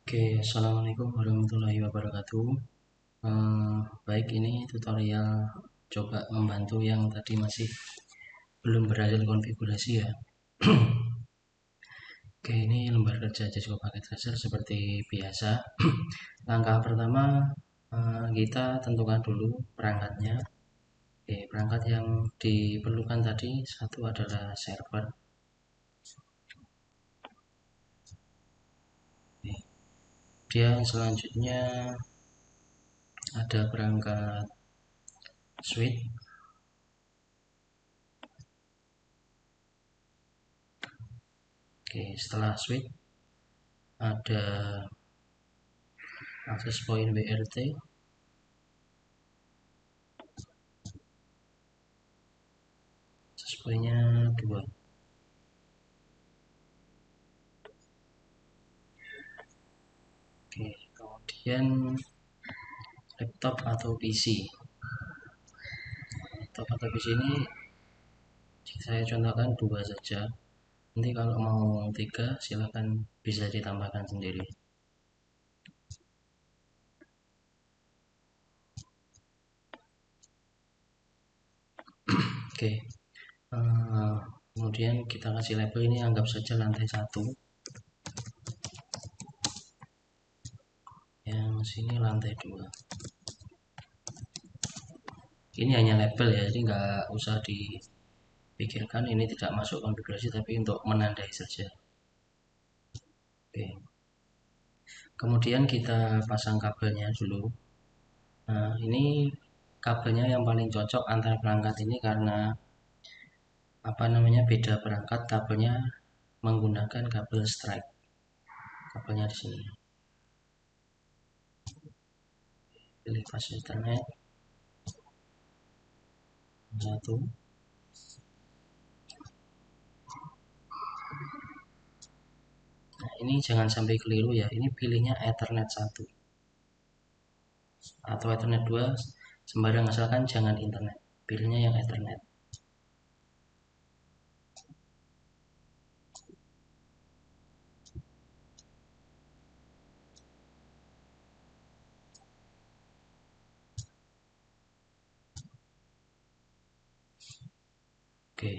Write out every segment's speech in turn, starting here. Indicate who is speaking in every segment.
Speaker 1: Oke, assalamualaikum warahmatullahi wabarakatuh. Baik, ini tutorial coba membantu yang tadi masih belum berhasil konfigurasi ya. Oke, ini lembar kerja Cisco Packet Tracer seperti biasa. Langkah pertama, kita tentukan dulu perangkatnya. Oke, perangkat yang diperlukan tadi satu adalah server. Oke, dia selanjutnya ada perangkat switch. Oke, setelah switch ada akses point BRT, akses pointnya 2. Oke, kemudian laptop atau PC. Laptop atau PC ini saya contohkan 2 saja. Nanti kalau mau 3 silahkan bisa ditambahkan sendiri. Oke, kemudian kita kasih label ini, anggap saja lantai 1. Yang sini lantai 2. Ini hanya label ya, jadi nggak usah dipikirkan, ini tidak masuk konfigurasi tapi untuk menandai saja. Oke, kemudian kita pasang kabelnya dulu. Nah, ini kabelnya yang paling cocok antar perangkat ini karena beda perangkat, kabelnya menggunakan kabel strike. Kabelnya di sini. Pilih fase Ethernet 1. Nah, ini jangan sampai keliru ya. Ini pilihnya Ethernet 1 atau Ethernet 2 sembarang, asalkan jangan internet. Pilihnya yang Ethernet. Oke.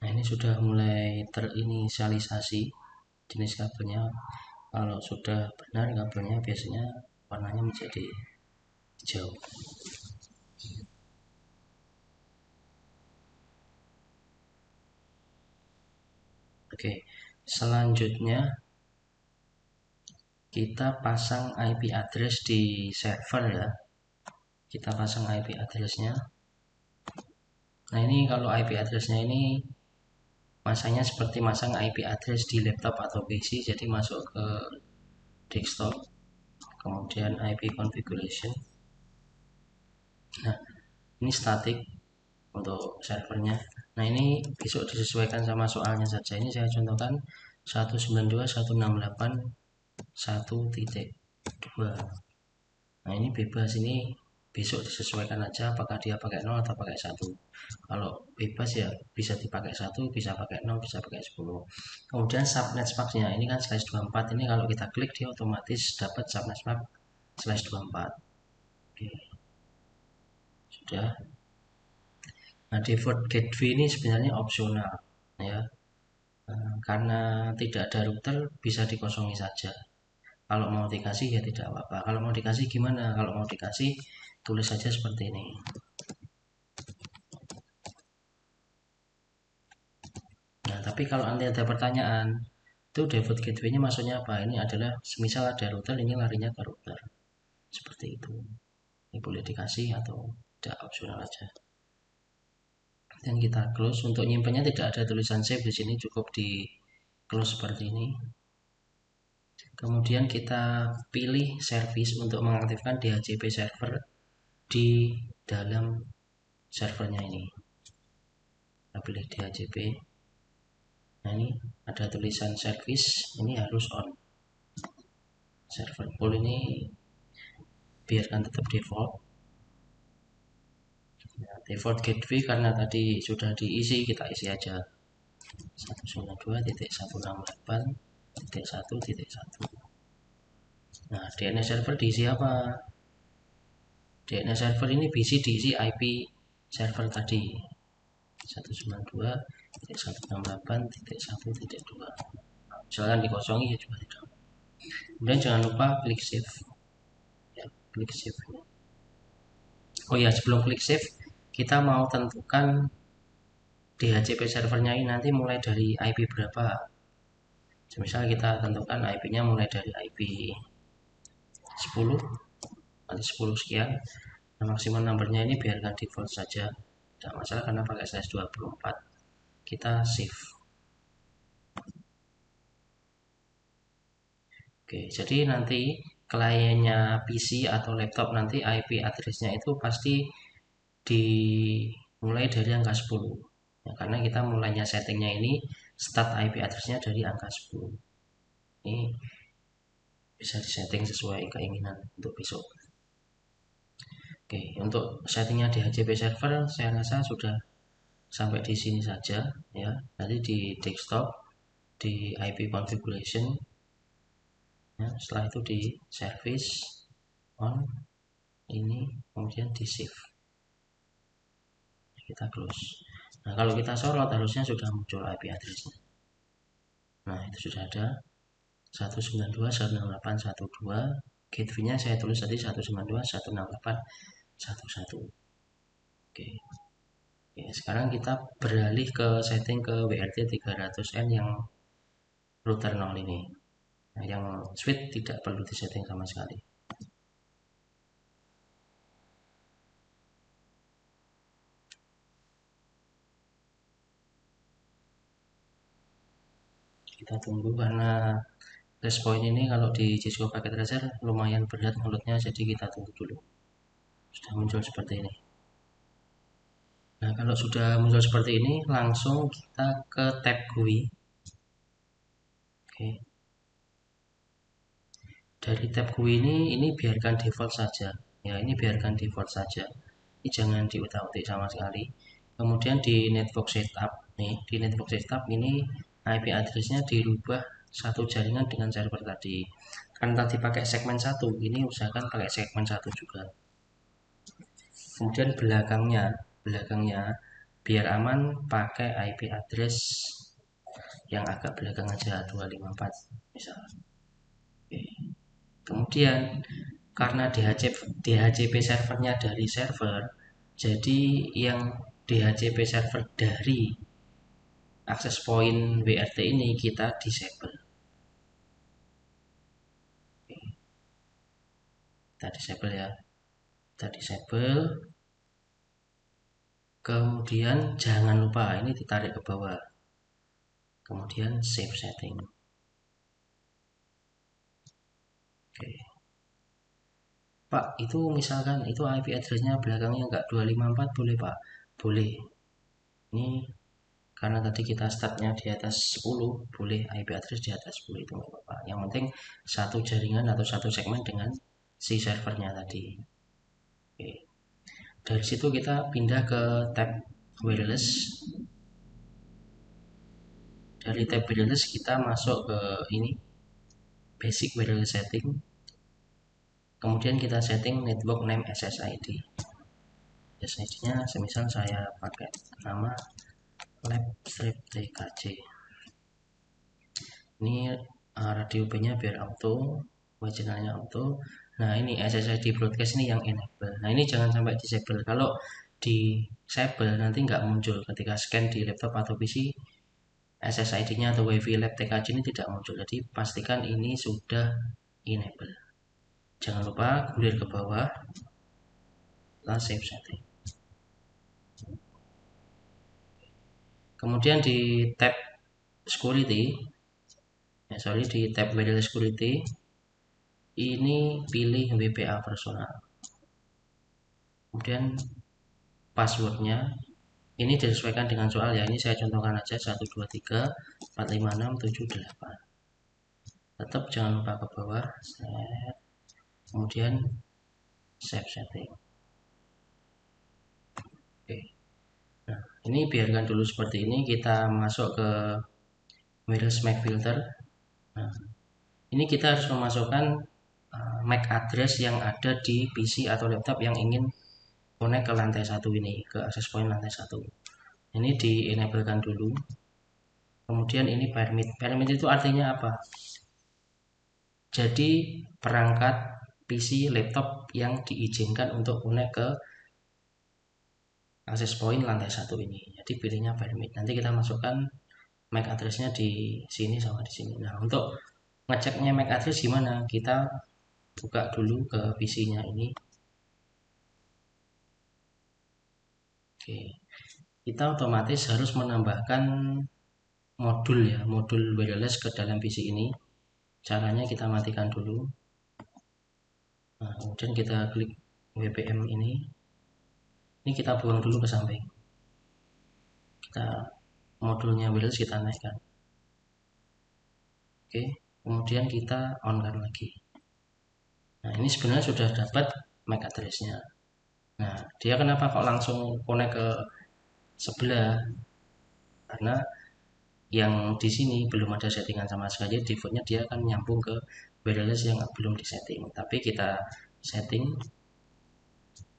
Speaker 1: Nah, ini sudah mulai terinisialisasi jenis kabelnya. Kalau sudah benar kabelnya, biasanya warnanya menjadi hijau. Oke, selanjutnya kita pasang IP address di server ya. Kita pasang IP addressnya. Nah, ini kalau IP addressnya ini masanya seperti masang IP address di laptop atau PC, jadi masuk ke desktop, kemudian IP configuration. Nah, ini static untuk servernya. Nah, ini besok disesuaikan sama soalnya saja. Ini saya contohkan 192.168.1.2. Nah, ini bebas, ini besok disesuaikan aja apakah dia pakai 0 atau pakai 1. Kalau bebas ya bisa dipakai 1, bisa pakai 0, bisa pakai 10. Kemudian subnet space-nya ini kan /24. Ini kalau kita klik dia otomatis dapat subnet space /24. Oke. Sudah. Nah, default gateway ini sebenarnya opsional ya. Karena tidak ada router bisa dikosongi saja. Kalau mau dikasih ya tidak apa-apa. Kalau mau dikasih gimana? Kalau mau dikasih tulis saja seperti ini. Nah, tapi kalau nanti ada pertanyaan, itu default gateway-nya maksudnya apa? Ini adalah semisal ada router, ini larinya ke router. Seperti itu. Ini boleh dikasih atau tidak, opsional aja. Dan kita close. Untuk nyimpannya tidak ada tulisan save di sini, cukup di close seperti ini. Kemudian kita pilih service untuk mengaktifkan DHCP server di dalam servernya ini. Kita pilih DHCP. Nah, ini ada tulisan service, ini harus on. Server pool ini biarkan tetap default. Nah, default gateway karena tadi sudah diisi, kita isi aja 192.168. 1.1.1. Nah, DNS server diisi apa? DNS server ini diisi IP server tadi 192.168.1.2. Misalkan dikosongi ya juga tidak. Kemudian jangan lupa klik save ya, klik save. Oh ya, sebelum klik save kita mau tentukan DHCP servernya ini nanti mulai dari IP berapa. Misal kita tentukan IP-nya mulai dari IP 10 nanti 10 sekian. Nah, maksimum numbernya ini biarkan default saja, tidak masalah karena pakai size 24. Kita save. Oke, jadi nanti kliennya PC atau laptop nanti IP address-nya itu pasti dimulai dari angka 10 ya, karena kita mulainya settingnya ini start IP address-nya dari angka 10. Ini bisa disetting sesuai keinginan untuk besok. Oke, untuk settingnya di HCP server saya rasa sudah sampai di sini saja ya. Nanti di desktop, di IP configuration ya, setelah itu di service on ini, kemudian di save, kita close. Nah, kalau kita sorot harusnya sudah muncul IP address-nya. Nah, itu sudah ada 192.168.1.2. gateway-nya saya tulis tadi 192.168.1.1. Oke. Oke, sekarang kita beralih ke setting ke WRT 300N yang router 0 ini. Nah, yang switch tidak perlu disetting sama sekali. Kita tunggu karena response ini kalau di Cisco Packet Tracer lumayan berat mulutnya, jadi kita tunggu dulu. Sudah muncul seperti ini. Nah, kalau sudah muncul seperti ini, langsung kita ke tab GUI. Oke. Dari tab GUI ini biarkan default saja. Ya, ini biarkan default saja. Ini jangan diutak-utik sama sekali. Kemudian di network setup, nih, di network setup ini IP address-nya dirubah satu jaringan dengan server tadi. Kan tadi pakai segmen 1, ini usahakan pakai segmen 1 juga. Kemudian belakangnya biar aman pakai IP address yang agak belakang aja 254 misal. Oke. Kemudian karena DHCP servernya dari server, jadi yang DHCP server dari akses point WRT ini kita disable. Oke. Kita disable ya, kita disable. Kemudian jangan lupa ini ditarik ke bawah, kemudian save setting. Oke. Pak, itu misalkan itu IP address-nya belakangnya enggak 254 boleh Pak? Boleh. Ini karena tadi kita startnya di atas 10, boleh IP address di atas 10 itu enggak apa-apa. Yang penting satu jaringan atau satu segmen dengan si servernya tadi. Oke. Dari situ kita pindah ke tab wireless. Dari tab wireless kita masuk ke ini basic wireless setting. Kemudian kita setting network name SSID. SSID-nya semisal saya pakai nama lab strip TKC. Ini radio B-nya biar auto, originalnya auto. Nah, ini SSID broadcast ini yang enable. Nah, ini jangan sampai disable. Kalau disable nanti nggak muncul ketika scan di laptop atau PC. SSID-nya atau WiFi Lab TKC ini tidak muncul. Jadi pastikan ini sudah enable. Jangan lupa gulir ke bawah, lalu save setting. Kemudian di tab security, di tab wireless security, ini pilih WPA personal. Kemudian passwordnya ini disesuaikan dengan soal ya. Ini saya contohkan aja 123.456.78. Tetap jangan lupa ke bawah, set. Kemudian save setting. Oke. Nah, ini biarkan dulu seperti ini. Kita masuk ke wireless MAC filter. Nah, ini kita harus memasukkan MAC address yang ada di PC atau laptop yang ingin connect ke lantai 1 ini, ke access point lantai 1. Ini di enablekan dulu. Kemudian ini permit. Permit itu artinya apa? Jadi perangkat PC laptop yang diizinkan untuk connect ke access point lantai 1 ini. Jadi pilihnya permit. Nanti kita masukkan MAC address-nya di sini sama di sini. Nah, untuk ngeceknya MAC address gimana? Kita buka dulu ke PC-nya ini. Oke. Kita otomatis harus menambahkan modul ya, modul wireless ke dalam PC ini. Caranya kita matikan dulu. Nah, kemudian kita klik WPM ini. Ini kita buang dulu ke samping. Kita modulnya wireless kita naikkan. Oke, kemudian kita on kan lagi. Nah, ini sebenarnya sudah dapat MAC address-nya. Nah, dia kenapa kok langsung connect ke sebelah? Karena yang di sini belum ada settingan sama sekali, defaultnya dia akan nyambung ke wireless yang belum disetting. Tapi kita setting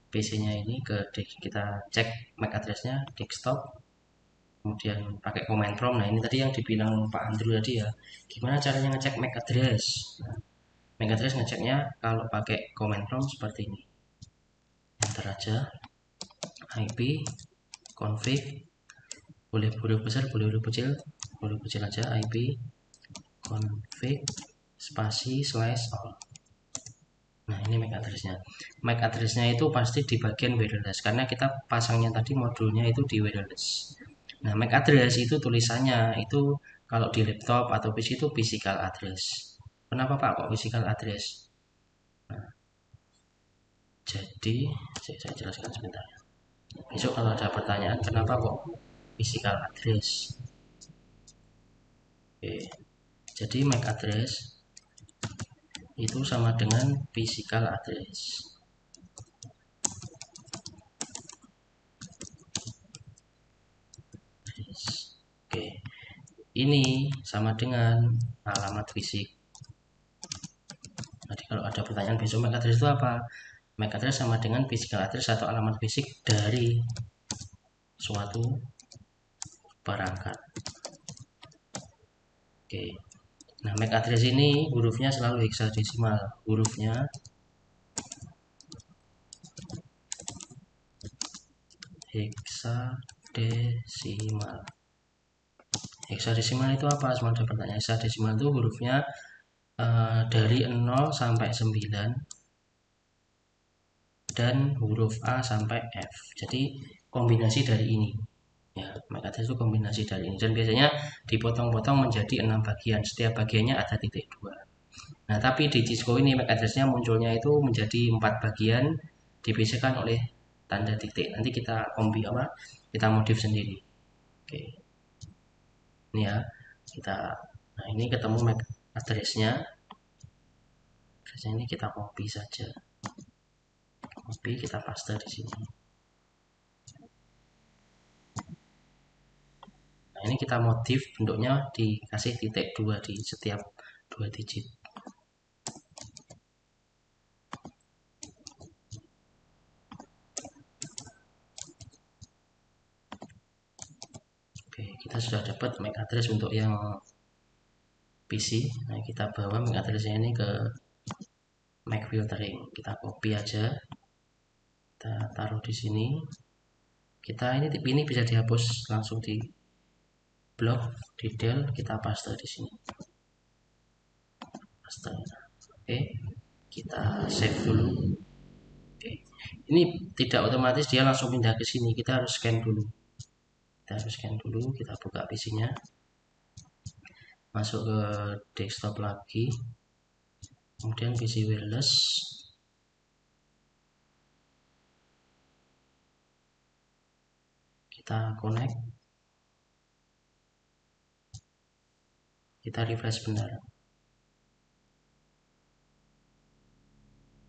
Speaker 1: PC-nya ini kita cek MAC address-nya desktop, kemudian pakai command prompt. Nah, ini tadi yang dibilang Pak Andrew tadi ya, gimana caranya ngecek MAC address. Nah, MAC address ngeceknya kalau pakai command prompt seperti ini. Enter aja IP config, boleh huruf besar boleh huruf kecil aja, IP config spasi / all. Nah, ini MAC address-nya. MAC address-nya itu pasti di bagian wireless karena kita pasangnya tadi modulnya itu di wireless. Nah, MAC address itu tulisannya itu kalau di laptop atau PC itu physical address. Kenapa Pak kok physical address? Nah, jadi saya jelaskan sebentar. Besok kalau ada pertanyaan kenapa kok physical address? Oke. Jadi MAC address itu sama dengan physical address. Oke. Ini sama dengan alamat fisik. Jadi kalau ada pertanyaan besok MAC address itu apa? MAC address sama dengan physical address atau alamat fisik dari suatu perangkat. Oke. Nah, MAC address ini hurufnya selalu hexadesimal. Hurufnya hexadesimal. Hexadesimal itu apa? Semua ada pertanyaan. Hexadesimal itu hurufnya dari 0 sampai 9 dan huruf A sampai F. Jadi kombinasi dari ini. Ya, MAC address itu kombinasi dari ini dan biasanya dipotong-potong menjadi 6 bagian. Setiap bagiannya ada titik 2. Nah, tapi di Cisco ini MAC address-nya munculnya itu menjadi 4 bagian dipisahkan oleh tanda titik. Nanti kita kita modif sendiri. Oke. Ini ya. Nah, ini ketemu MAC address-nya. Ini kita copy saja. Copy, kita paste di sini. Nah, ini kita modif bentuknya dikasih titik 2 di setiap 2 digit. Oke, kita sudah dapat MAC address untuk yang PC. Nah, kita bawa MAC address-nya ini ke MAC filtering. Kita copy aja. Kita taruh di sini. Ini bisa dihapus langsung di blok detail, kita paste di sini. Paste. Oke, kita save dulu. Oke. Ini tidak otomatis dia langsung pindah ke sini. Kita harus scan dulu. Kita buka PC-nya. Masuk ke desktop lagi. Kemudian PC wireless. Kita connect. Kita refresh benar.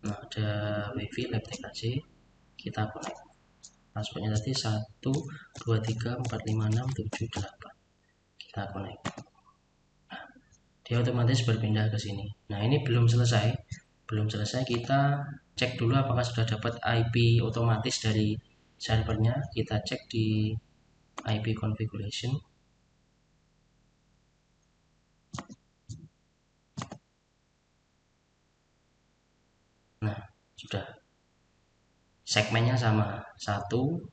Speaker 1: Nah, ada wifi lab TKC. Kita connect. Passwordnya tadi 1 2 3 4 5 6 7 8. Kita connect. Nah, dia otomatis berpindah ke sini. Nah, ini belum selesai. Kita cek dulu apakah sudah dapat IP otomatis dari servernya. Kita cek di IP configuration. Nah, sudah. Segmennya sama 1.11.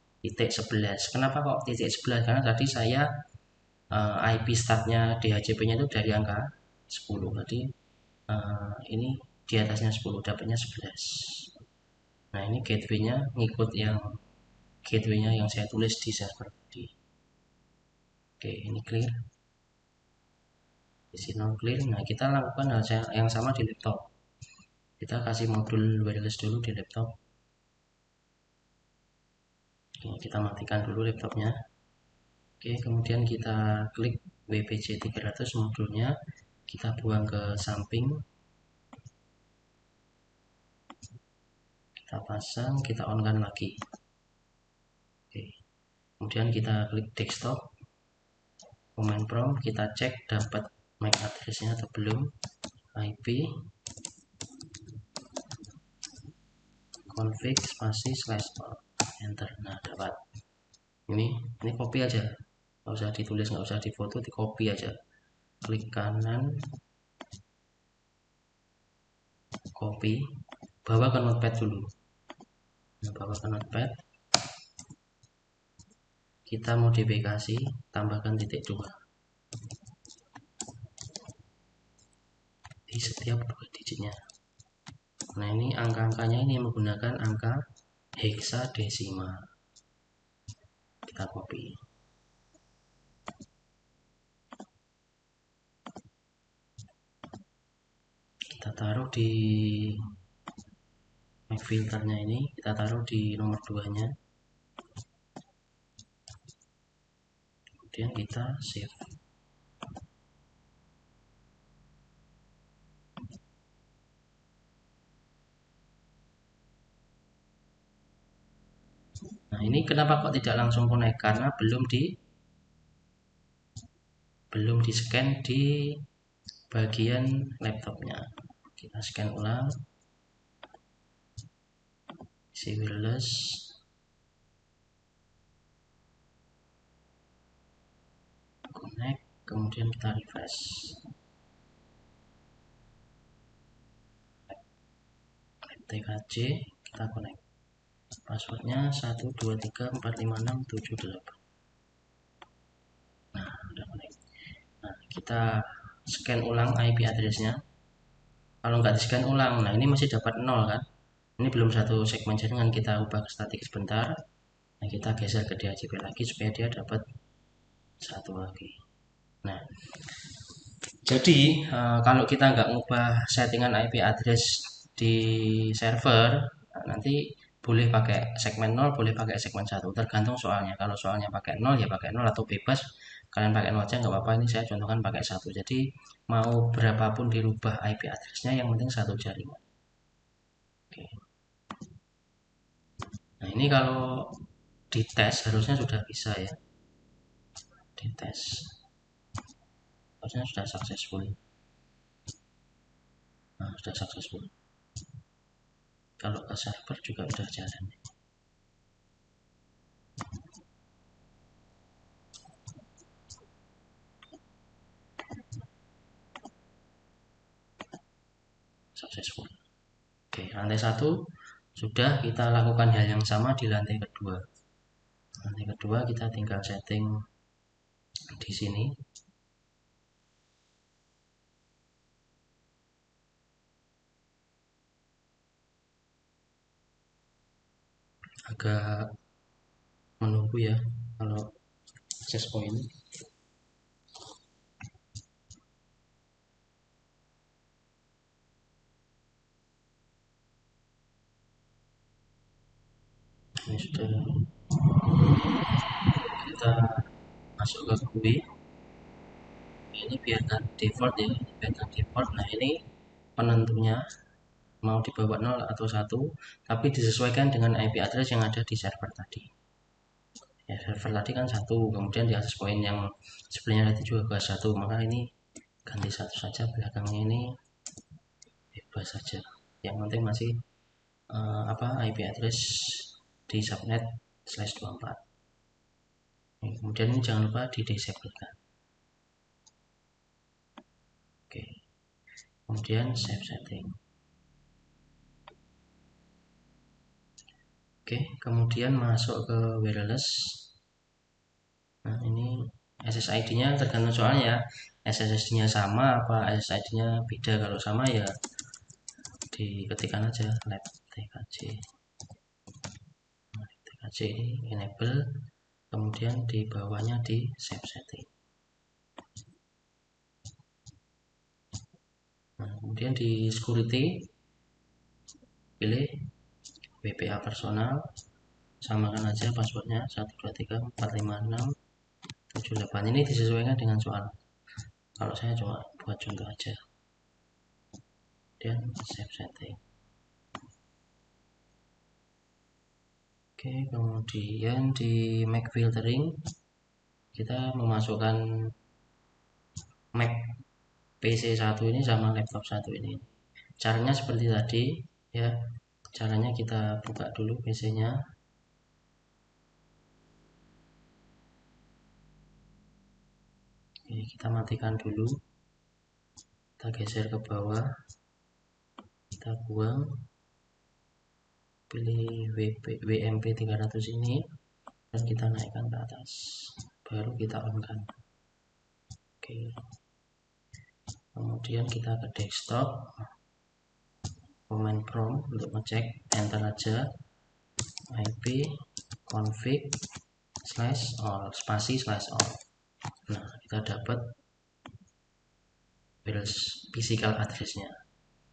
Speaker 1: Kenapa kok titik 11? Karena tadi saya IP startnya DHCP nya itu dari angka 10. Tadi ini di atasnya 10, dapatnya 11. Nah, ini gateway-nya ngikut yang gateway-nya yang saya tulis di server tadi. Oke, ini clear. Isi non clear. Nah, kita lakukan hal yang sama di laptop. Kita kasih modul wireless dulu di laptop. Oke, kita matikan dulu laptopnya. Oke, kemudian kita klik WPC 300 modulnya, kita buang ke samping, kita pasang, kita on kan lagi. Oke, kemudian kita klik desktop, command prompt, kita cek dapat MAC address-nya atau belum. IP config spasi / enter. Nah, dapat. Ini copy aja, nggak usah ditulis, nggak usah difoto, di copy aja. Klik kanan, copy, bawa ke notepad dulu. Nah, bawa ke notepad, kita modifikasi, tambahkan titik 2 di setiap 2 digitnya. Nah, ini angka-angkanya ini menggunakan angka heksadesimal. Kita copy. Kita taruh di MAC filternya ini, kita taruh di nomor 2-nya. Kemudian kita save. Nah, ini kenapa kok tidak langsung connect? Karena belum di scan di bagian laptopnya. Kita scan ulang, isi wireless, connect, kemudian kita refresh. TKC, kita connect. Passwordnya 123456778. Nah, udah connect. Nah, kita scan ulang IP address-nya. Kalau nggak di scan ulang, nah ini masih dapat 0 kan? Ini belum satu segmen, jaringan, kita ubah ke statik sebentar. Nah, kita geser ke DHCP lagi supaya dia dapat 1 lagi. Nah, jadi kalau kita nggak ngubah settingan IP address di server, nah, nanti boleh pakai segmen 0, boleh pakai segmen 1, tergantung soalnya. Kalau soalnya pakai 0 ya pakai 0, atau bebas kalian pakai 0 aja nggak apa-apa. Ini saya contohkan pakai 1. Jadi mau berapapun dirubah IP addressnya, yang penting satu jaringan. Oke. Nah, ini kalau dites harusnya sudah bisa ya. Dites harusnya sudah successful. Nah, sudah successful. Kalau ke server juga udah jalan. Successful. Oke, lantai 1 sudah. Kita lakukan hal yang sama di lantai kedua. Lantai kedua kita tinggal setting di sini. Agak menunggu ya kalau access point. Ini sudah, kita masuk ke GUI. Ini biarkan default ya, biarkan default. Nah, ini penentunya mau dibawa 0 atau 1, tapi disesuaikan dengan IP address yang ada di server tadi. Ya, server tadi kan 1, kemudian di access point yang sebelumnya tadi juga ke 1, maka ini ganti satu saja, belakangnya ini bebas saja, yang penting masih IP address di subnet /24. Kemudian ini jangan lupa di disablekan. Oke, kemudian save setting. Oke, kemudian masuk ke wireless. Nah, ini SSID-nya tergantung soalnya ya. SSID-nya sama apa SSID-nya beda. Kalau sama ya diketikkan aja lab tkj. Nah, tkj ini enable, kemudian di bawahnya di save setting. Nah, kemudian di security pilih WPA personal, samakan aja passwordnya 123456778. Ini disesuaikan dengan soal, kalau saya cuma buat contoh aja. Dan save setting. Oke, kemudian di MAC filtering kita memasukkan Mac PC1 ini sama laptop 1 ini. Caranya seperti tadi ya. Caranya kita buka dulu PC-nya. Oke, kita matikan dulu. Kita geser ke bawah. Kita buang. Pilih WMP 300 ini dan kita naikkan ke atas. Baru kita on-kan. Oke. Kemudian kita ke desktop. Command prompt untuk ngecek, enter aja IP config /all spasi /all. Nah, kita dapat wireless physical address-nya.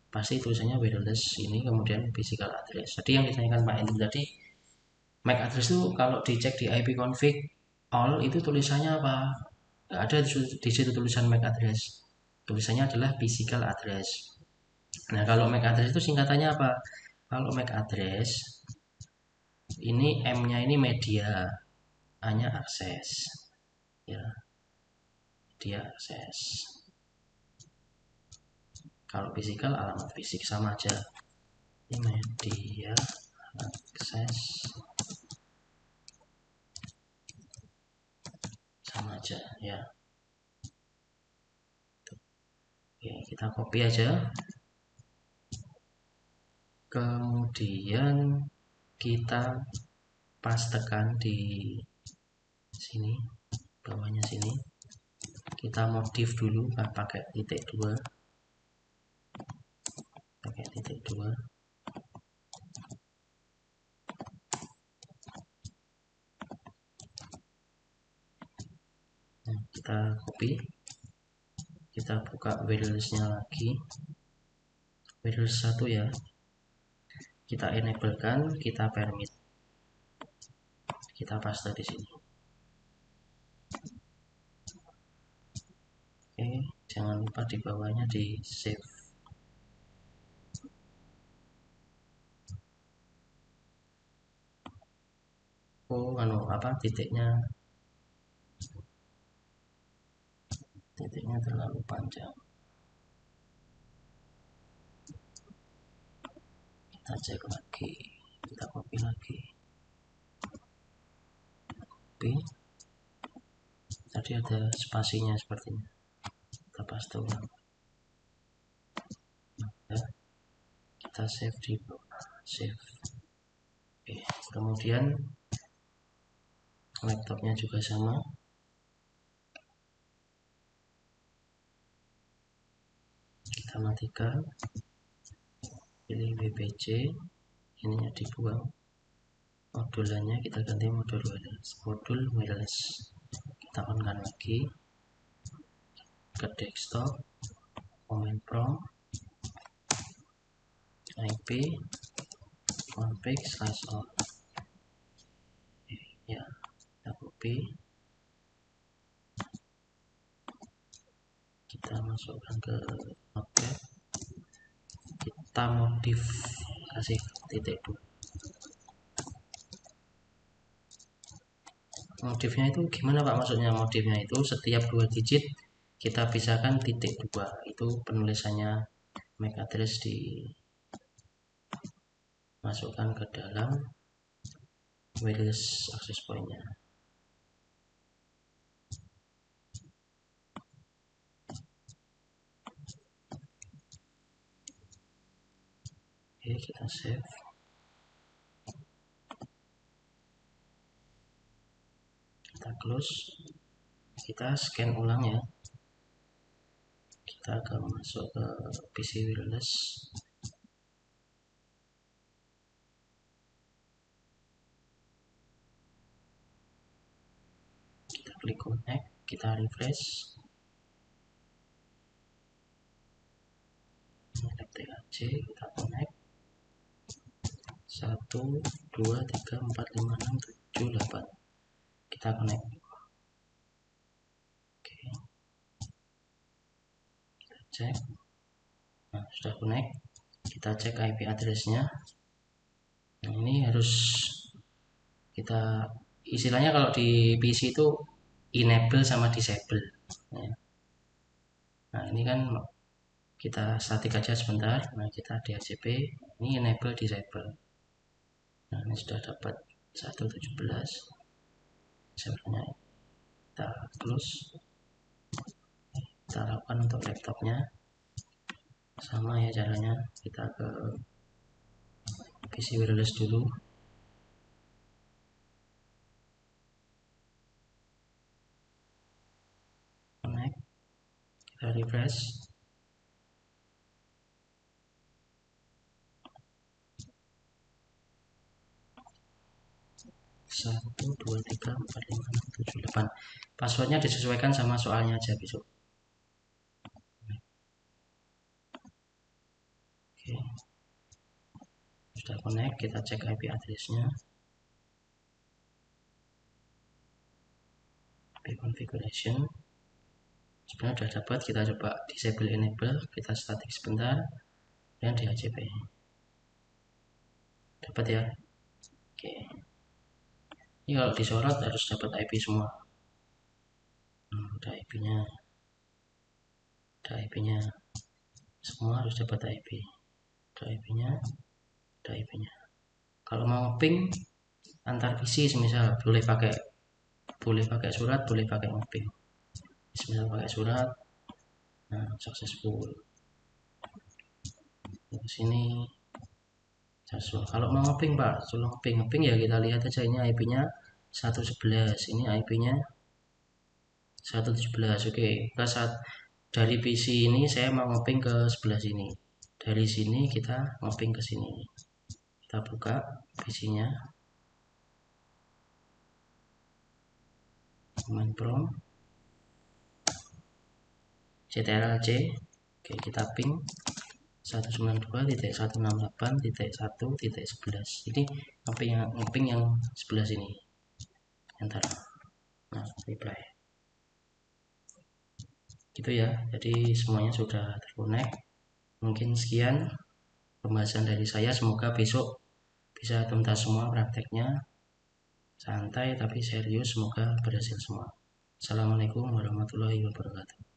Speaker 1: Pasti tulisannya wireless ini, kemudian physical address. Jadi yang ditanyakan Pak Indra tadi, MAC address itu kalau dicek di IP config all itu tulisannya apa? Nggak ada di situ tulisan MAC address. Tulisannya adalah physical address. Nah, kalau MAC address itu singkatannya apa? Kalau MAC address ini M-nya ini media, A-nya akses. Ya. Media akses. Kalau physical alamat fisik sama aja. Ini media akses sama aja ya. Oke, kita copy aja. Kemudian kita pastekan di sini, bawahnya sini. Kita modif dulu pakai titik 2. Pakai titik 2. Nah, kita copy. Kita buka wireless-nya lagi. Wireless 1 ya. Kita enablekan, kita permit. Kita paste di sini. Oke, jangan lupa di bawahnya di save. Oh, titiknya terlalu panjang. Kita cek lagi, kita copy lagi. Copy. Tadi ada spasinya sepertinya. Kita paste ulang. Ya. Kita save di bawah. Save. Oke, kemudian laptopnya juga sama. Kita matikan. Pilih WPC. Ininya dibuang. Modulannya kita ganti modul wireless. Kita on kan lagi. Ke desktop. Command prompt. IP config /all. Ya, kita copy. Kita masukkan ke notepad. Kita modif, kasih titik 2. Modifnya itu gimana Pak? Maksudnya modifnya itu setiap 2 digit kita pisahkan titik 2, itu penulisannya MAC address dimasukkan ke dalam wireless access point-nya. Oke, kita save. Kita close. Kita scan ulang ya. Kita akan masuk ke PC wireless. Kita klik connect, kita refresh. THC, kita connect. 1, 2, 3, 4, 5, 6, 7, 8. Kita connect. Oke. Kita cek. Nah, sudah connect. Kita cek IP address-nya. Nah, ini harus kita istilahnya kalau di PC itu enable sama disable. Nah, ini kan kita statik aja sebentar. Nah, kita DHCP, ini enable disable. Nah, ini sudah dapat 117 servernya. Kita close. Kita lakukan untuk laptopnya sama ya caranya. Kita ke PC wireless dulu. Connect. Kita refresh. 1, 2, 3, 4, 5, 6, 7, 8. Passwordnya disesuaikan sama soalnya aja besok. Oke. Sudah connect, kita cek IP address-nya. IP configuration. Sebenarnya sudah dapat, kita coba disable enable, kita statik sebentar dan DHCP. Dapat ya. Oke. Ini kalau disorot harus dapat IP semua. Ada IP-nya. Ada IP-nya. Semua harus dapat IP. Ada IP-nya. Ada IP-nya. Kalau mau ping antar PC semisal boleh pakai surat, boleh pakai ping. Semisal pakai surat, nah successful. Di sini successful. Kalau mau ping Pak, suruh ping ya kita lihat aja ini IP-nya 111, ini IP-nya 117. Oke, ke saat dari PC ini saya mau ngeping ke sebelah sini. Dari sini kita ngeping ke sini. Kita buka PC-nya. Command prompt CTRL-C. Oke, kita ping 192.168.1.11. Ini ngeping yang sebelah sini. Enter. Nah, reply. Gitu ya. Jadi semuanya sudah terkonek. Mungkin sekian pembahasan dari saya. Semoga besok bisa tuntas semua prakteknya. Santai tapi serius. Semoga berhasil semua. Assalamualaikum warahmatullahi wabarakatuh.